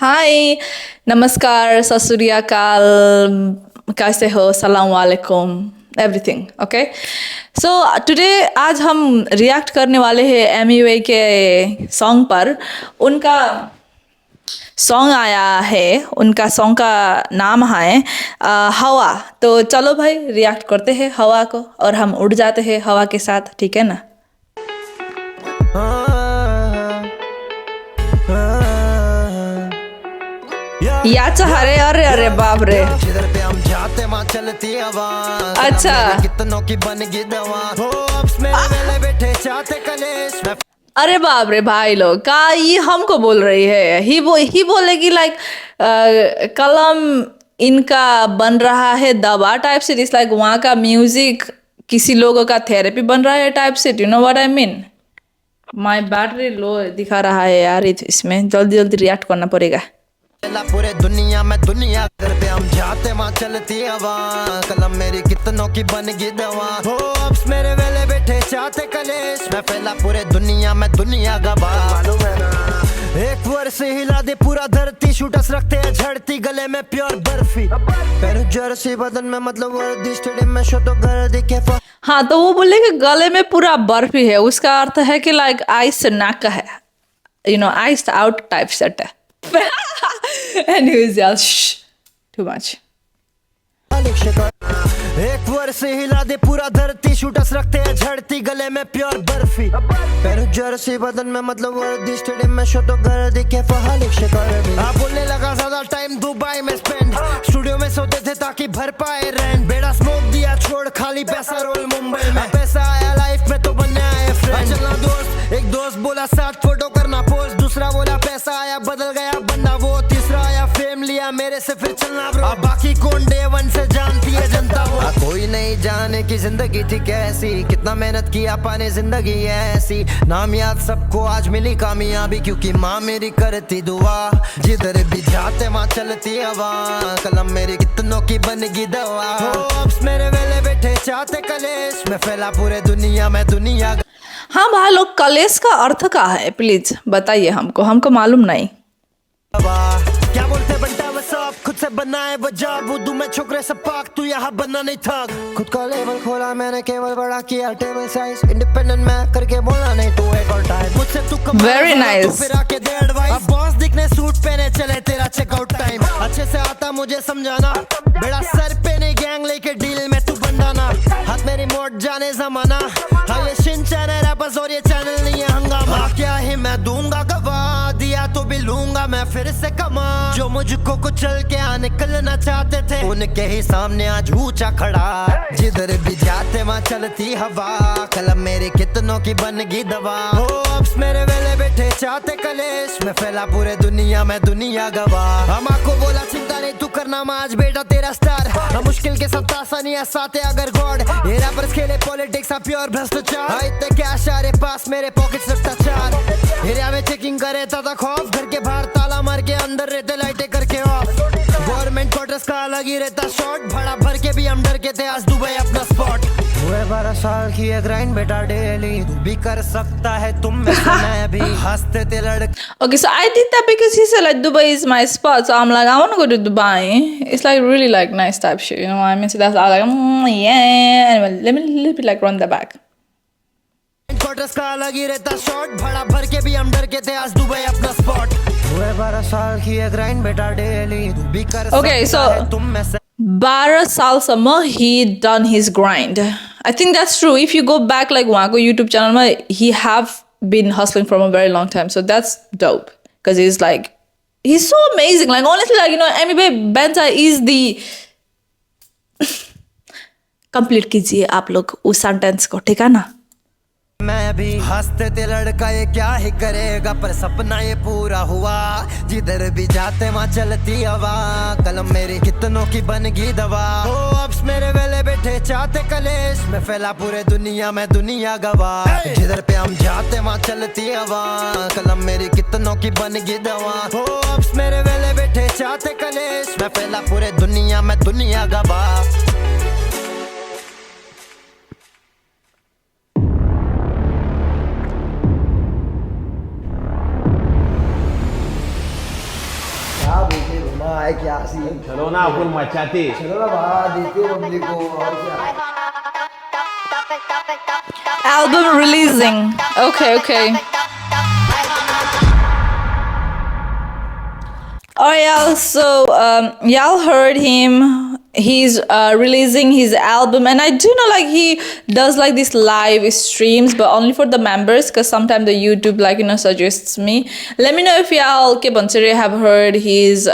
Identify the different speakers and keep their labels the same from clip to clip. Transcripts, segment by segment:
Speaker 1: हाय, नमस्कार, सत श्री अकाल, कैसे हो, सलाम वालेकुम, एवरीथिंग ओके। सो टुडे आज हम रिएक्ट करने वाले हैं एमयूए के सॉन्ग पर। उनका सॉन्ग आया है, उनका सॉन्ग का नाम है हवा। तो चलो भाई रिएक्ट करते हैं हवा को और हम उड़ जाते हैं हवा के साथ, ठीक है ना। याचा अरे अरे अरे बाप रे,
Speaker 2: जिधर पे हम जाते वहाँ चलती हवा।
Speaker 1: अच्छा
Speaker 2: कितनों की बन गई दवा हो, अब मेरे वेले बैठे चाहते कलेश में।
Speaker 1: अरे बाप रे भाई लोग का ये हमको बोल रही है, ही बोलेगी लाइक कलम इनका बन रहा है दवा टाइप से। इट्स लाइक वहाँ का म्यूजिक किसी लोगों का थेरेपी बन रहा है टाइप से। You know what I mean. My battery low दिखा रहा है यार, इसमें जल्दी जल्दी रिएक्ट करना पड़ेगा।
Speaker 2: पूरे दुनिया में दुनिया घर पे हम जाते वहाँ चलती हवा। कलम मेरी कितनों की बन गई दवा हो, अब मेरे वेले बैठे चाहते कलेश में। फैला पूरे दुनिया में दुनिया गवा, मालूम है ना। एक वर्ष हिला दे पूरा धरती, शूटस रखते हैं झड़ती गले में प्योर बर्फी। पैर जर्सी बदन में मतलब वर्दी, स्टेडियम में शो तो घर दिखे।
Speaker 1: हाँ तो वो बोले कि गले में पूरा बर्फी है, उसका अर्थ है कि लाइक आइस नाक है, you know ice out type set है। Anyways, yeah, shh, too much.
Speaker 2: एक वर्ष हिला दे पूरा धरती, शूटस रखते हैं झड़ती गले में प्योर बर्फी। पैर जर्सी बदन में मतलब वर्दी, स्टेडियम में शो तो घर दिखे। फहालिक शिकार आप बोलने लगा ज्यादा टाइम दुबई में स्पेंड, स्टूडियो में सोते थे ताकि भर पाए रेंट। बेड़ा स्मोक दिया छोड़ खाली पैसा रोल मुंबई में। पैसा आया लाइफ में तो बनना है फ्रेंड। चलना दोस्त, एक दोस्त बोला साथ फोटो करना पोस्ट, दूसरा बोला पैसा आया बदल गया बंदा वो, तीसरा आया फेम लिया मेरे से फिर चलना ब्रो। बाकी कौन डे वन से जानती है जनता वो। कोई नहीं जाने की जिंदगी थी कैसी, कितना मेहनत किया पाने जिंदगी ऐसी। नाम याद सबको आज मिली कामयाबी, क्योंकि माँ मेरी करती दुआ। जिधर भी जाते वहाँ चलती हवा, कलम मेरी कितनों की बन गई दवा हो, अब मेरे वेले बैठे चाहते कलेश में। फैला पूरे दुनिया में दुनिया।
Speaker 1: हाँ भाई लोग, कलेश का अर्थ क्या है प्लीज बताइए हमको मालूम नहीं।
Speaker 2: क्या बोलते बनता वो सब खुद से बनाए वजह, बुद्धू में छोकरे सब पाक, तू यहाँ बनना नहीं था। खुद का लेवल खोला मैंने, केवल बड़ा किया टेबल साइज। इंडिपेंडेंट मैं करके बोला नहीं तू एक और टाइम, मुझसे तू कम
Speaker 1: वेरी नाइस।
Speaker 2: फिर आके दे एडवाइस। अब बॉस दिखने सूट पहने चले तेरा चेकआउट टाइम। अच्छे से आता मुझे समझाना, बेड़ा सर पे नहीं गैंग लेके डील में तू बंडाना। हाथ मेरी मोट जाने जमाना, हाँ ये शिनचैन है रैपर्स और ये चैनल नहीं है हंगामा। क्या ही मैं दूंगा गवा, दिया तो भी लूंगा मैं फिर से कमा। जो मुझको कुचल के निकलना चाहते थे, उनके ही सामने आज ऊंचा खड़ा। जिधर भी जाते वहाँ चलती हवा, कलम मेरी कितनों की बन गई दवा हो, अब मेरे वेले बैठे चाहते कलेश में। फैला पूरे दुनिया में दुनिया गवा। हम को बोला चिंता नहीं तू करना आज बेटा तेरा स्टार। मुश्किल के साथ आसानी है साथ है अगर गॉड। ये रैपर्स खेले पॉलिटिक्स आ प्योर भ्रष्टाचार। इतने कैश आ रहे पास मेरे पॉकेट्स रखता चार। एरिया में चेकिंग करे था खौफ, घर के बाहर ताला मार के अंदर रहते लाइटें करके ऑफ। गवर्नमेंट क्वार्टर्स का अलग ही रहता शॉट, भाड़ा भर के भी हम डर के थे आज दुबई अपना स्पॉट। हुए 12 साल की है ग्राइंड बेटा डेली, तू भी कर सकता है तुम में से मैं भी। हंसते थे लड़के।
Speaker 1: Okay, so I did that because he said like Dubai is my spot, so I'm like I want to go to Dubai. It's like really like nice type shit, you know what I mean? So that's I was like yeah. Anyway, let me like run the back.
Speaker 2: Quarters का अलग ही रहता shot, भाड़ा भर के भी हम डर के थे आज दुबई अपना स्पॉट। हुए 12 साल की है ग्राइंड बेटा डेली, तू भी कर सकता है तुम में से।
Speaker 1: 12 साल सम्म he done his grind. I think that's true. If you go back like वहाँको YouTube channel में, he have been hustling from a very long time. So that's dope. Because he's so amazing. Like honestly, like you know, MB Benza is the complete कीजिए आप लोग उस sentence को, ठीक है ना?
Speaker 2: मैं भी हंसते थे लड़का ये क्या ही करेगा, पर सपना ये पूरा हुआ। जिधर भी जाते वहाँ चलती हवा, कलम मेरी कितनों की बन गई दवा हो, अब मेरे वेले बैठे चाहते कलेश में। फैला पूरे दुनिया में दुनिया गवा। जिधर पे हम जाते वहाँ चलती हवा, कलम मेरी कितनों की बन गई दवा हो, अब मेरे वेले बैठे चाहते कलेश में। फैला पूरे दुनिया में दुनिया गवा।
Speaker 3: है क्या सीन।
Speaker 4: चलो ना अपन मचाते।
Speaker 3: चलो ना बाहर देते बंदे को और क्या।
Speaker 1: Album releasing. Okay. Alright, y'all. So y'all heard him. He's releasing his album, and I do know like he does like these live streams, but only for the members, because sometimes the YouTube suggests me. Let me know if y'all के बंसरे have heard his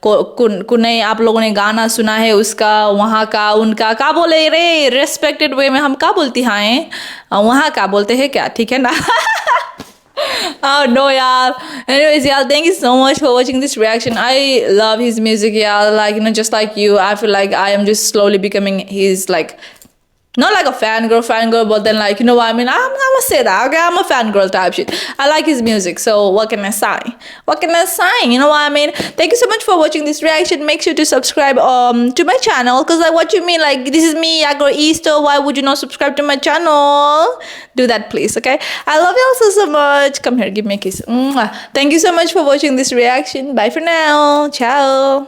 Speaker 1: कुने आप लोगों ने गाना सुना है उसका, वहाँ का उनका क्या बोले रे, respected way में हम क्या बोलती हैं, वहाँ क्या बोलते हैं क्या, ठीक है ना? Oh no, y'all. Anyways, y'all, thank you so much for watching this reaction. I love his music, y'all. Like, just like you, I feel like I am just slowly becoming his, like, not like a fangirl, but then like, you know what I mean? I'm gonna say that, okay? I'm a fangirl type shit. I like his music, so what can I say? You know what I mean? Thank you so much for watching this reaction. Make sure to subscribe to my channel, because like, what you mean? Like, this is me, Agro Easter. Why would you not subscribe to my channel? Do that, please, okay? I love you all so much. Come here, give me a kiss. Mwah. Thank you so much for watching this reaction. Bye for now. Ciao.